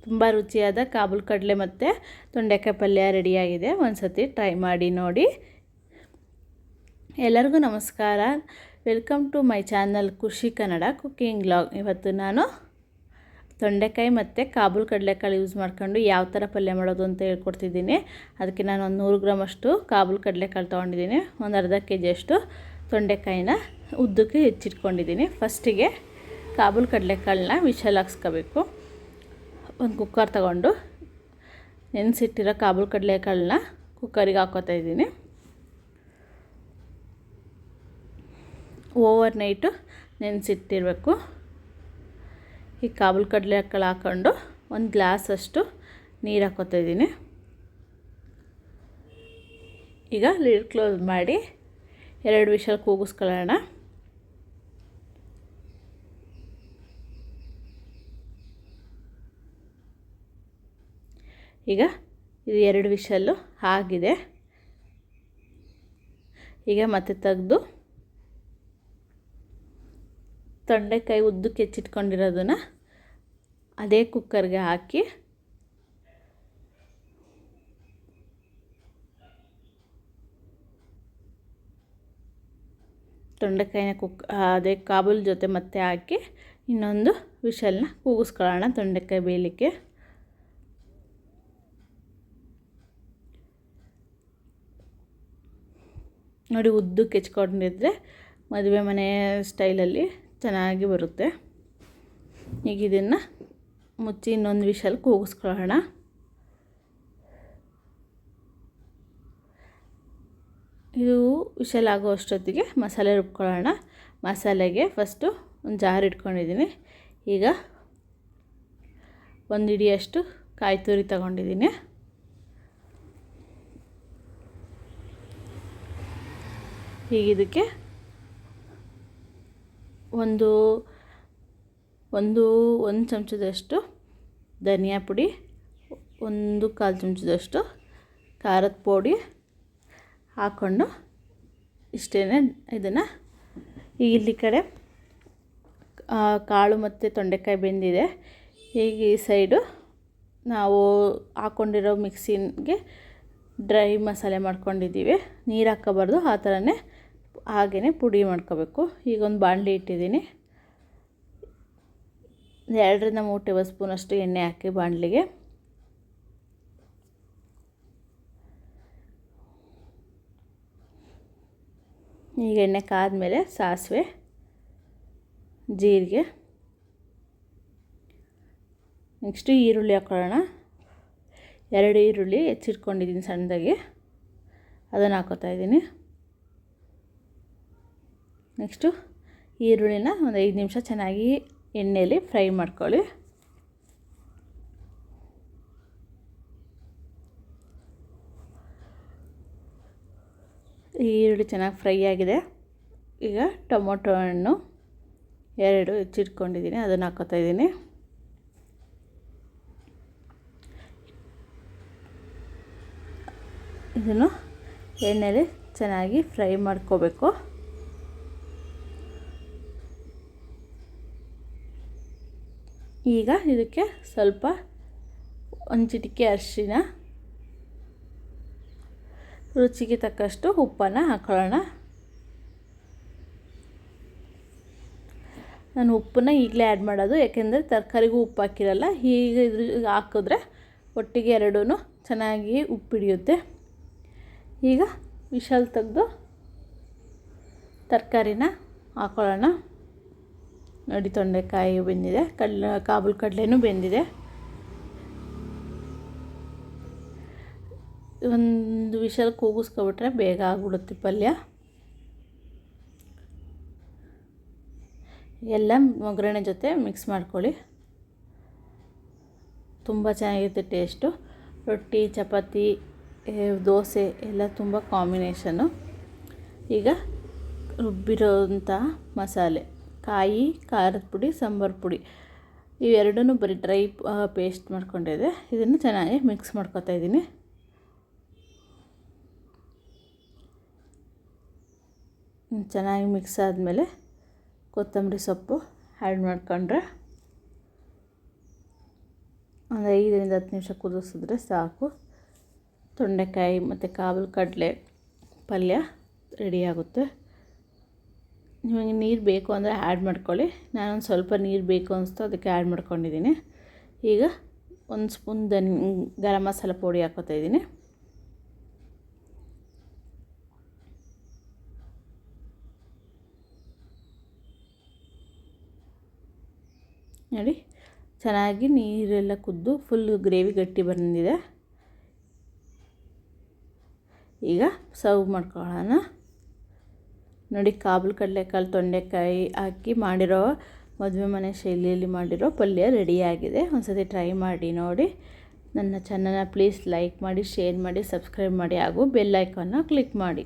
ತುಂಬ ರುಚಿಯಾದ ಕಾಬೂಲ್ ಕಡಲೆ ಮತ್ತು ತೊಂಡೆಕಾಯಿ ಪಲ್ಯ ರೆಡಿಯಾಗಿದೆ. ಒಂದು ಸತಿ ಟ್ರೈ ಮಾಡಿ ನೋಡಿ. ಎಲ್ಲರಿಗೂ ನಮಸ್ಕಾರ. ವೆಲ್ಕಮ್ ಟು ಮೈ ಚಾನಲ್ ಖುಷಿ ಕನ್ನಡ ಕುಕ್ಕಿಂಗ್ ವ್ಲಾಗ್. ಇವತ್ತು ನಾನು ತೊಂಡೆಕಾಯಿ ಮತ್ತು ಕಾಬೂಲ್ ಕಡಲೆಕಾಳು ಯೂಸ್ ಮಾಡ್ಕೊಂಡು ಯಾವ ಥರ ಪಲ್ಯ ಮಾಡೋದು ಅಂತ ಹೇಳ್ಕೊಡ್ತಿದ್ದೀನಿ. ಅದಕ್ಕೆ ನಾನು ಒಂದು 100 ಗ್ರಾಮಷ್ಟು ಕಾಬೂಲ್ ಕಡಲೆಕಾಳು ತೊಗೊಂಡಿದ್ದೀನಿ. ಒಂದು ಅರ್ಧ ಕೆಜಿಯಷ್ಟು ತೊಂಡೆಕಾಯಿನ ಉದ್ದಕ್ಕೆ ಹೆಚ್ಚಿಟ್ಕೊಂಡಿದ್ದೀನಿ. ಫಸ್ಟಿಗೆ ಕಾಬೂಲ್ ಕಡಲೆಕಾಳನ್ನ ವಿಷಲ್ ಹಾಕ್ಸ್ಕೋಬೇಕು. ಒಂದು ಕುಕ್ಕರ್ ತಗೊಂಡು ನೆನೆಸಿಟ್ಟಿರೋ ಕಾಬೂಲ್ ಕಡಲೆಕಾಳನ್ನ ಕುಕ್ಕರಿಗೆ ಹಾಕೋತಾ ಇದ್ದೀನಿ. ಓವರ್ ನೈಟು ನೆನೆಸಿಟ್ಟಿರಬೇಕು. ಈ ಕಾಬೂಲ್ ಕಡಲೆಕಾಳು ಹಾಕ್ಕೊಂಡು ಒಂದು ಗ್ಲಾಸಷ್ಟು ನೀರು ಹಾಕೋತಾ ಇದ್ದೀನಿ. ಈಗ ಲಿಡ್ ಕ್ಲೋಸ್ ಮಾಡಿ 2 ವಿಷಲ್ ಕೂಗಿಸ್ಕೊಳ್ಳೋಣ. ಈಗ ಇದು 2 ವಿಷಲ್ಲು ಆಗಿದೆ. ಈಗ ಮತ್ತೆ ತೆಗೆದು ತೊಂಡೆಕಾಯಿ ಉದ್ದಕ್ಕೆ ಹೆಚ್ಚಿಟ್ಕೊಂಡಿರೋದನ್ನು ಅದೇ ಕುಕ್ಕರ್ಗೆ ಹಾಕಿ ತೊಂಡೆಕಾಯಿನ ಅದೇ ಕಾಬೂಲ್ ಜೊತೆ ಮತ್ತೆ ಹಾಕಿ ಇನ್ನೊಂದು ವಿಷಲ್ನ ಕೂಗಿಸ್ಕೊಳ್ಳೋಣ ತೊಂಡೆಕಾಯಿ ಬೇಯಲಿಕ್ಕೆ. ನೋಡಿ, ಉದ್ದಕ್ಕೆ ಹೆಚ್ಕೊಂಡಿದ್ರೆ ಮದುವೆ ಮನೆ ಸ್ಟೈಲಲ್ಲಿ ಚೆನ್ನಾಗಿ ಬರುತ್ತೆ. ಈಗ ಇದನ್ನು ಮುಚ್ಚಿ ಇನ್ನೊಂದು ವಿಷಲ್ ಕೂಗಿಸ್ಕೊಳ್ಳೋಣ. ಇದು ವಿಷಲ್ ಆಗೋ ಅಷ್ಟೊತ್ತಿಗೆ ಮಸಾಲೆ ರುಬ್ಕೊಳ್ಳೋಣ. ಮಸಾಲೆಗೆ ಫಸ್ಟು ಒಂದು ಜಾರ್ ಇಟ್ಕೊಂಡಿದ್ದೀನಿ. ಈಗ 1 ಹಿಡಿಯಷ್ಟು ಕಾಯಿ ತುರಿ ತಗೊಂಡಿದ್ದೀನಿ. ಈಗ ಇದಕ್ಕೆ ಒಂದು ಚಮಚದಷ್ಟು ಧನಿಯಾ ಪುಡಿ, 1/4 ಚಮಚದಷ್ಟು ಖಾರದ ಪುಡಿ ಹಾಕ್ಕೊಂಡು ಇಷ್ಟೇ ಇದನ್ನು ಇಲ್ಲಿ ಕಡೆ ಕಾಳು ಮತ್ತು ತೊಂಡೆಕಾಯಿ ಬೆಂದಿದೆ. ಈಗ ಈ ಸೈಡು ನಾವು ಹಾಕ್ಕೊಂಡಿರೋ ಮಿಕ್ಸಿಗೆ ಡ್ರೈ ಮಸಾಲೆ ಮಾಡ್ಕೊಂಡಿದ್ದೀವಿ. ನೀರು ಹಾಕ್ಕೋಬಾರ್ದು, ಆ ಥರನೇ ಹಾಗೇ ಪುಡಿ ಮಾಡ್ಕೋಬೇಕು. ಈಗ ಒಂದು ಬಾಣಲಿ ಇಟ್ಟಿದ್ದೀನಿ. 2ರಿಂದ 3 ಟೇಬಲ್ ಸ್ಪೂನಷ್ಟು ಎಣ್ಣೆ ಹಾಕಿ ಬಾಣಲಿಗೆ ಈಗ ಎಣ್ಣೆ ಕಾದ್ಮೇಲೆ ಸಾಸಿವೆ, ಜೀರಿಗೆ, ನೆಕ್ಸ್ಟು ಈರುಳ್ಳಿ ಹಾಕೊಳ್ಳೋಣ. 2 ಈರುಳ್ಳಿ ಹೆಚ್ಚಿಟ್ಕೊಂಡಿದ್ದೀನಿ ಸಣ್ಣದಾಗಿ, ಅದನ್ನು ಹಾಕೋತಾ ಇದ್ದೀನಿ. ನೆಕ್ಸ್ಟು ಈರುಳ್ಳಿನ ಒಂದು 5 ನಿಮಿಷ ಚೆನ್ನಾಗಿ ಎಣ್ಣೆಯಲ್ಲಿ ಫ್ರೈ ಮಾಡ್ಕೊಳ್ಳಿ. ಈರುಳ್ಳಿ ಚೆನ್ನಾಗಿ ಫ್ರೈ ಆಗಿದೆ. ಈಗ ಟೊಮೊಟೊ ಹಣ್ಣು 2 ಹೆಚ್ಚಿಟ್ಕೊಂಡಿದ್ದೀನಿ, ಅದನ್ನು ಹಾಕೋತಾ ಇದ್ದೀನಿ. ಇದನ್ನು ಎಣ್ಣೆಯಲ್ಲಿ ಚೆನ್ನಾಗಿ ಫ್ರೈ ಮಾಡ್ಕೋಬೇಕು. ಈಗ ಇದಕ್ಕೆ ಸ್ವಲ್ಪ ಒಂದು ಚಿಟಿಕೆ ಅರಿಶಿನ, ರುಚಿಗೆ ತಕ್ಕಷ್ಟು ಉಪ್ಪನ್ನು ಹಾಕೊಳ್ಳೋಣ. ನಾನು ಉಪ್ಪನ್ನ ಈಗಲೇ ಆ್ಯಡ್ ಮಾಡೋದು, ಯಾಕೆಂದರೆ ತರಕಾರಿಗೂ ಉಪ್ಪು ಹಾಕಿರಲ್ಲ. ಈಗ ಇದ್ರ ಹಾಕಿದ್ರೆ ಒಟ್ಟಿಗೆ 2 ಚೆನ್ನಾಗಿ ಉಪ್ಪು ಹಿಡಿಯುತ್ತೆ. ಈಗ ವಿಷಲ್ ತೆಗೆದು ತರಕಾರಿನ ಹಾಕೊಳ್ಳೋಣ. ನೋಡಿ, ತೊಂಡೆಕಾಯಿ ಬೆಂದಿದೆ, ಕಾಬೂಲ್ ಕಡಲೆನೂ ಬೆಂದಿದೆ. ಒಂದು ವಿಷಲ್ ಕೂಗಿಸ್ಕೊಬಿಟ್ರೆ ಬೇಗ ಆಗಿಬಿಡುತ್ತೆ ಪಲ್ಯ. ಎಲ್ಲ ಒಗ್ಗರಣೆ ಜೊತೆ ಮಿಕ್ಸ್ ಮಾಡ್ಕೊಳ್ಳಿ. ತುಂಬ ಚೆನ್ನಾಗಿರುತ್ತೆ ಟೇಸ್ಟು. ರೊಟ್ಟಿ, ಚಪಾತಿ, ದೋಸೆ ಎಲ್ಲ ತುಂಬ ಕಾಂಬಿನೇಷನ್ನು. ಈಗ ರುಬ್ಬಿರೋಂಥ ಮಸಾಲೆ, ಕಾಯಿ, ಖಾರದ ಪುಡಿ, ಸಾಂಬಾರು ಪುಡಿ ಇವೆರಡೂ ಬರೀ ಡ್ರೈ ಪೇಸ್ಟ್ ಮಾಡ್ಕೊಂಡಿದ್ದೆ. ಇದನ್ನು ಚೆನ್ನಾಗಿ ಮಿಕ್ಸ್ ಮಾಡ್ಕೊತಾ ಇದ್ದೀನಿ. ಚೆನ್ನಾಗಿ ಮಿಕ್ಸ್ ಆದಮೇಲೆ ಕೊತ್ತಂಬರಿ ಸೊಪ್ಪು ಆ್ಯಡ್ ಮಾಡ್ಕೊಂಡ್ರೆ ಒಂದು 5-10 ನಿಮಿಷ ಕುದಿಸಿದ್ರೆ ಸಾಕು. ತೊಂಡೆಕಾಯಿ ಮತ್ತು ಕಾಬೂಲ್ ಕಡಲೆ ಪಲ್ಯ ರೆಡಿಯಾಗುತ್ತೆ. ನಿಮಗೆ ನೀರು ಬೇಕು ಅಂದರೆ ಆ್ಯಡ್ ಮಾಡ್ಕೊಳ್ಳಿ. ನಾನೊಂದು ಸ್ವಲ್ಪ ನೀರು ಬೇಕು ಅನಿಸ್ತು, ಅದಕ್ಕೆ ಆ್ಯಡ್ ಮಾಡ್ಕೊಂಡಿದ್ದೀನಿ. ಈಗ 1 ಸ್ಪೂನ್ ಗರಂ ಮಸಾಲ ಪುಡಿ ಹಾಕ್ಕೋತಾ ಇದ್ದೀನಿ. ನೋಡಿ, ಚೆನ್ನಾಗಿ ನೀರೆಲ್ಲ ಕುದ್ದು ಫುಲ್ ಗ್ರೇವಿ ಗಟ್ಟಿ ಬಂದಿದೆ. ಈಗ ಸರ್ವ್ ಮಾಡ್ಕೊಳ್ಳೋಣ. ನೋಡಿ, ಕಾಬೂಲ್ ಕಡಲೆಕಾಳು ತೊಂಡೆಕಾಯಿ ಹಾಕಿ ಮಾಡಿರೋ ಮದುವೆ ಮನೆ ಶೈಲಿಯಲ್ಲಿ ಮಾಡಿರೋ ಪಲ್ಯ ರೆಡಿಯಾಗಿದೆ. ಒಂದ್ಸತಿ ಟ್ರೈ ಮಾಡಿ ನೋಡಿ. ನನ್ನ ಚಾನಲ್ನ ಪ್ಲೀಸ್ ಲೈಕ್ ಮಾಡಿ, ಶೇರ್ ಮಾಡಿ, ಸಬ್ಸ್ಕ್ರೈಬ್ ಮಾಡಿ ಹಾಗೂ ಬೆಲ್ ಐಕಾನ್ನ ಕ್ಲಿಕ್ ಮಾಡಿ.